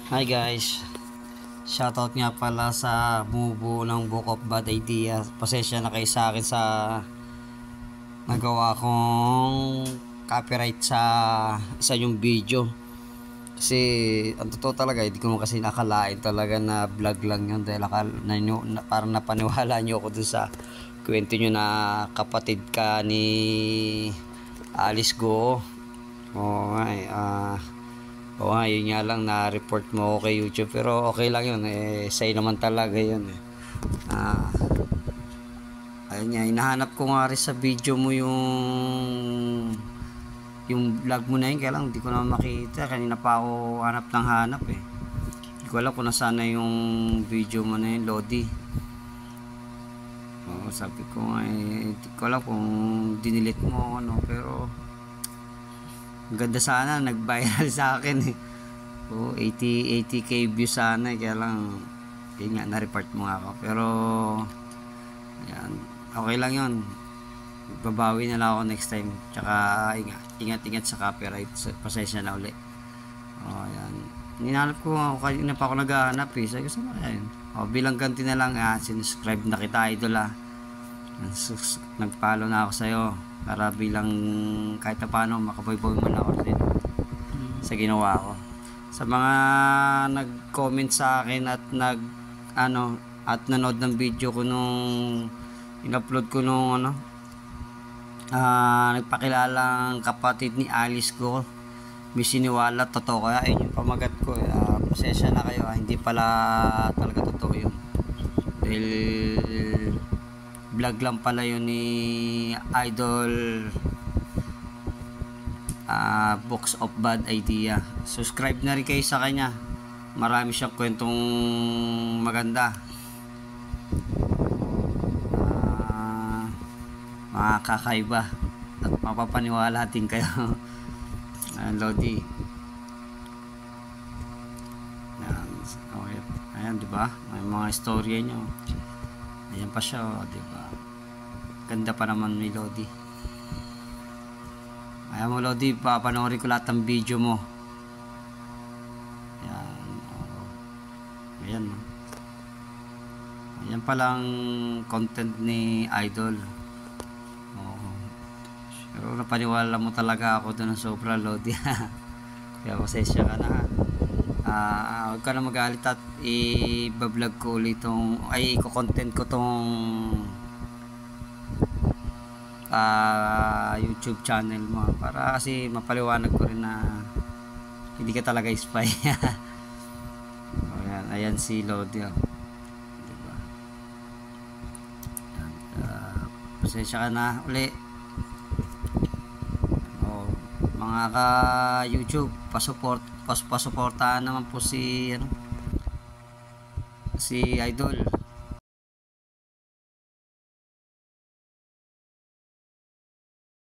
Hi guys, shoutout nga pala sa bumubuo ng Book of Bad Ideas. Pasensya na kayo sa akin sa nagawa kong copyright sa isa yung video. Kasi ang totoo talaga, hindi ko kasi nakalain talaga na vlog lang yun. Dahil parang napaniwala nyo ako dun sa kwento nyo na kapatid ka ni Alice Go. Oo nga, yun nga lang na-report mo ako kay YouTube. Pero okay lang yun. Sa'yo naman talaga yun. Ayun nga, hinahanap ko nga rin sa video mo yung vlog mo na yun. Kaya lang, hindi ko naman makita. Kanina pa ako hanap ng hanap eh. Hindi ko alam kung nasaan na yung video mo na yun, Lodi. Sabi ko nga hindi ko alam kung dinilit mo ano. Pero ganda sana, nag-viral sa akin eh. 80k views sana kaya lang yun nga, na-report mo nga ako. Pero yan, okay lang yun, babawi na lang ako next time. Tsaka ingat sa copyright. Pasensya na uli. Yan, ninanap ko ako, kanina pa ako naghahanap eh. Sabi ko sa mga yun, bilang ganti na lang sinuscribe na kita, idol nag-follow na ako sa'yo para bilang kahit na paano makaboy-boy mo na ako din sa ginawa ko. Sa mga nag-comment sa akin at nanood ng video ko nung in-upload ko nung nagpakilalang kapatid ni Alice Go, misiniwala totoo kaya yung pamagat ko pasensya na kayo, hindi pala talaga totoo yun. Dahil vlog lang pala yun ni Idol Books of Bad Idea. Subscribe na rin kayo sa kanya, marami siyang kwentong maganda, mga kakaiba at mapapaniwala din kayo. Lodi. Ayan, diba? May mga istorya nyo. Ayan pa siya, diba? Ganda pa naman ni Lodi. Ayan mo, Lodi, papanoorin ko lahat ng video mo. Ayan. Ayan palang content ni Idol. Pero napaniwala mo talaga ako doon ng sobra, Lodi. Kaya pasensya ka na. Huwag ka na magalit at i-vlog ko ulit i-content ko tong YouTube channel mo para kasi mapaliwanag ko rin na hindi ka talaga spy. Ayan si Lodi, diba? Pasensya ka na uli. Mga ka YouTube, pasuportahan naman po si Idol.